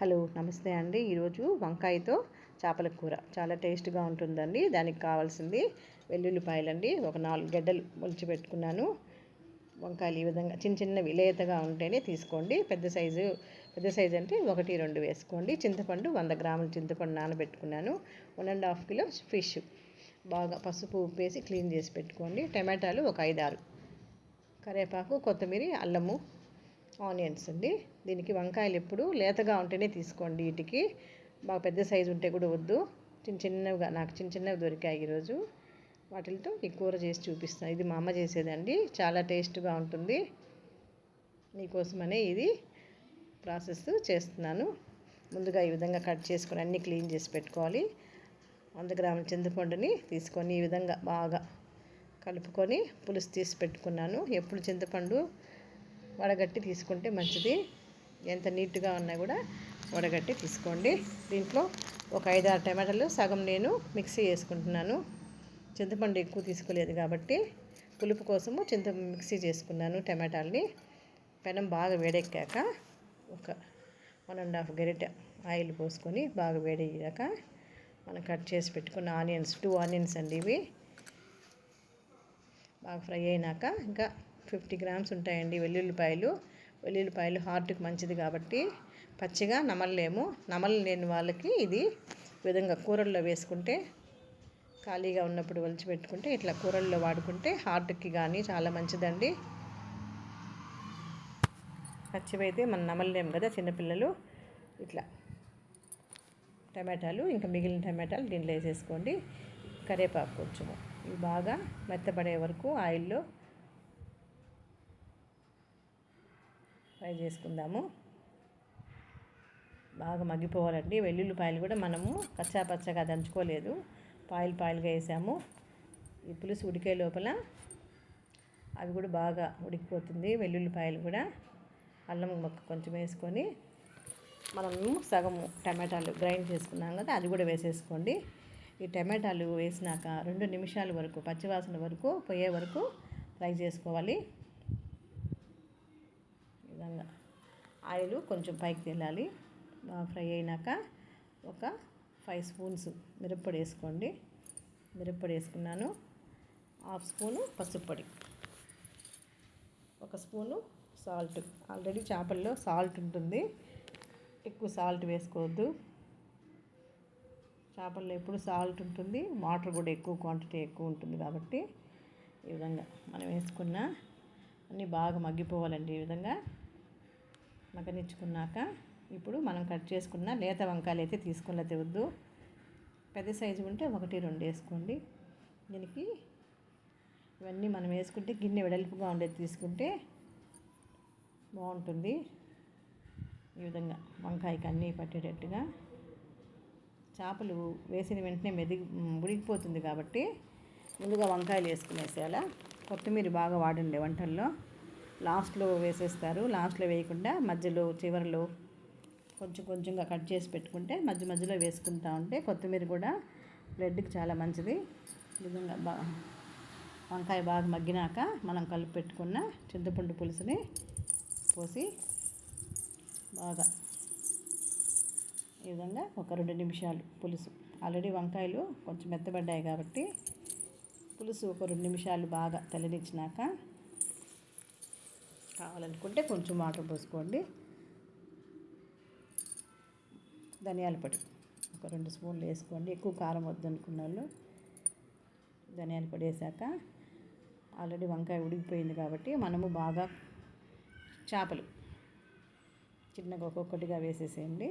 Hello నమస్తే అండి. ఈరోజు వంకాయతో చేపల కూర చాలా టేస్ట్గా ఉంటుందండి. దానికి కావాల్సింది వెల్లుల్లిపాయలండి. ఒక 4 గడ్డలు ఒలిచి పెట్టుకున్నాను. వంకాయలు ఈ విధంగా చిన్న చిన్నవి లేతగా ఉంటేనే తీసుకోండి. పెద్ద సైజు అంటే 1, 2 వేసుకోండి. చింతపండు 100 గ్రాముల చింతపండు నానబెట్టుకున్నాను. 1.5 కిలో ఫిష్ బాగా పసుపు ఉప్పు వేసి క్లీన్ చేసి పెట్టుకోండి. టమాటాలు ఒక 5, 6, కరివేపాకు, కొత్తిమీర, అల్లము, ఆనియన్స్ అండి. దీనికి వంకాయలు ఎప్పుడు లేతగా ఉంటేనే తీసుకోండి. వీటికి బాగా పెద్ద సైజు ఉంటే కూడా వద్దు. నాకు చిన్న చిన్నవి దొరికాయి ఈరోజు. వాటితో ఈ కూర చేసి చూపిస్తాను. ఇది మా అమ్మ చేసేదండి. చాలా టేస్ట్గా ఉంటుంది. మీకోసమనే ఇది ప్రాసెస్ చేస్తున్నాను. ముందుగా ఈ విధంగా కట్ చేసుకొని అన్నీ క్లీన్ చేసి పెట్టుకోవాలి. 100 గ్రాముల చింతపండుని తీసుకొని ఈ విధంగా బాగా కలుపుకొని పులుసు తీసి పెట్టుకున్నాను. ఎప్పుడు చింతపండు వడగట్టి తీసుకుంటే మంచిది. ఎంత నీట్గా ఉన్నా కూడా వడగట్టి తీసుకోండి. దీంట్లో ఒక 5, 6 టమాటాలు సగం నేను మిక్సీ వేసుకుంటున్నాను. చింతపండు ఎక్కువ తీసుకోలేదు కాబట్టి పులుపు కోసము మిక్సీ చేసుకున్నాను టమాటాలని. పెనం బాగా వేడెక్కాక ఒక 1.5 గరిటె ఆయిల్ పోసుకొని బాగా వేడయ్యాక మనం కట్ చేసి పెట్టుకున్న ఆనియన్స్, 2 ఆనియన్స్ అండి ఇవి, బాగా ఫ్రై అయినాక ఇంకా 50 గ్రామ్స్ ఉంటాయండి వెల్లుల్లిపాయలు హార్ట్కి మంచిది కాబట్టి పచ్చిగా నమలలేని వాళ్ళకి ఇది విధంగా కూరల్లో వేసుకుంటే, ఖాళీగా ఉన్నప్పుడు ఒలిచి పెట్టుకుంటే ఇట్లా కూరల్లో వాడుకుంటే హార్ట్కి కానీ చాలా మంచిదండి. పచ్చివైతే మనం నమలలేము కదా చిన్నపిల్లలు. ఇట్లా టమాటాలు ఇంకా మిగిలిన టమాటాలు దీంట్లో వేసేసుకోండి. కరివేపాకు కొంచెము ఇవి బాగా మెత్తపడే వరకు ఆయిల్లో ఫ్రై చేసుకుందాము. బాగా మగ్గిపోవాలండి. వెల్లుల్లిపాయలు కూడా మనము పచ్చగా దంచుకోలేదు, పాయలుగా వేసాము. ఈ పులుసు ఉడికే లోపల అవి కూడా బాగా ఉడికిపోతుంది. వెల్లుల్లిపాయలు కూడా అల్లం ముక్క కొంచెం వేసుకొని మనము సగము టమాటాలు గ్రైండ్ చేసుకున్నాం కదా, అది కూడా వేసేసుకోండి. ఈ టమాటాలు వేసినాక 2 నిమిషాల వరకు పచ్చివాసన వరకు పోయే వరకు ఫ్రై చేసుకోవాలి. విధంగా ఆయిల్ కొంచెం పైకి తేలాలి. బాగా ఫ్రై అయినాక ఒక 5 స్పూన్స్ మిరప్పొడి వేసుకోండి. మిరప్పొడి వేసుకున్నాను. 1/2 స్పూను పసుపు పొడి, 1 స్పూను సాల్ట్. ఆల్రెడీ చేపల్లో సాల్ట్ ఉంటుంది, ఎక్కువ సాల్ట్ వేసుకోవద్దు. చేపల్లో ఎప్పుడు సాల్ట్ ఉంటుంది, వాటర్ కూడా క్వాంటిటీ ఎక్కువ ఉంటుంది కాబట్టి ఈ విధంగా మనం వేసుకున్న అన్నీ బాగా మగ్గిపోవాలండి. ఈ విధంగా మగ్గనిచ్చుకున్నాక ఇప్పుడు మనం కట్ చేసుకున్న లేత వంకాయలు అయితే తీసుకున్నది వద్దు. పెద్ద సైజు ఉంటే 1, 2 వేసుకోండి. దీనికి ఇవన్నీ మనం వేసుకుంటే గిన్నె వెడల్పుగా ఉండేది తీసుకుంటే బాగుంటుంది. ఈ విధంగా వంకాయకి అన్నీ పట్టేటట్టుగా చేపలు వేసిన వెంటనే ఉడికిపోతుంది కాబట్టి ముందుగా వంకాయలు వేసుకునేసేయాలా. కొత్తిమీర బాగా వాడండి వంటల్లో. లాస్ట్లో వేసేస్తారు. లాస్ట్లో వేయకుండా మధ్యలో చివరిలో కొంచెంగా కట్ చేసి పెట్టుకుంటే మధ్యలో వేసుకుంటూ ఉంటే కొత్తిమీర కూడా బ్లడ్కి చాలా మంచిది. ఈ విధంగా వంకాయ బాగా మగ్గినాక మనం కలిపి పెట్టుకున్న చింతపండు పులుసుని పోసి బాగా ఈ విధంగా ఒక 2 నిమిషాలు పులుసు, ఆల్రెడీ వంకాయలు కొంచెం మెత్తబడ్డాయి కాబట్టి పులుసు ఒక 2 నిమిషాలు బాగా తెల్లనిచ్చినాక కావాలనుకుంటే కొంచెం వాటర్ పోసుకోండి. ధనియాల పొడి ఒక 2 స్పూన్లు వేసుకోండి. ఎక్కువ కారం వద్దనుకున్న వాళ్ళు ధనియాల పొడి వేసాక ఆల్రెడీ వంకాయ ఉడికిపోయింది కాబట్టి మనము బాగా చేపలు చిన్నగా ఒక్కొక్కటిగా వేసేసేయండి.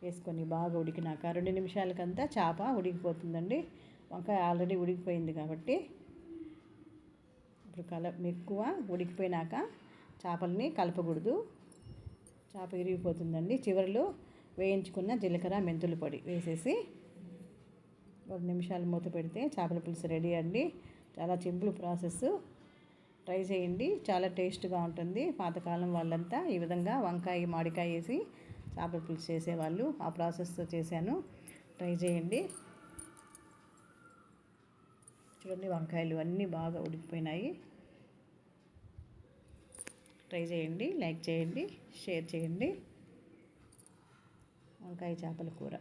వేసుకొని బాగా ఉడికినాక 2 నిమిషాలకంతా చేప ఉడికిపోతుందండి. వంకాయ ఆల్రెడీ ఉడికిపోయింది కాబట్టి ఇప్పుడు ఎక్కువ ఉడికిపోయినాక చేపల్ని కలపకూడదు, చేప ఇరిగిపోతుందండి. చివరిలో వేయించుకున్న జీలకర్ర, మెంతుల పొడి వేసేసి 2 నిమిషాలు మూత పెడితే చేపల పులుసు రెడీ అండి. చాలా సింపుల్ ప్రాసెస్. ట్రై చేయండి, చాలా టేస్ట్గా ఉంటుంది. పాతకాలం వాళ్ళంతా ఈ విధంగా వంకాయ, మామిడికాయ వేసి చేపల పులుసు చేసేవాళ్ళు. ఆ ప్రాసెస్తో చేశాను. ట్రై చేయండి. చూడండి వంకాయలు అన్నీ బాగా ఉడికిపోయినాయి. ట్రై చేయండి, లైక్ చేయండి, షేర్ చేయండి. వంకాయ చేపల కూర.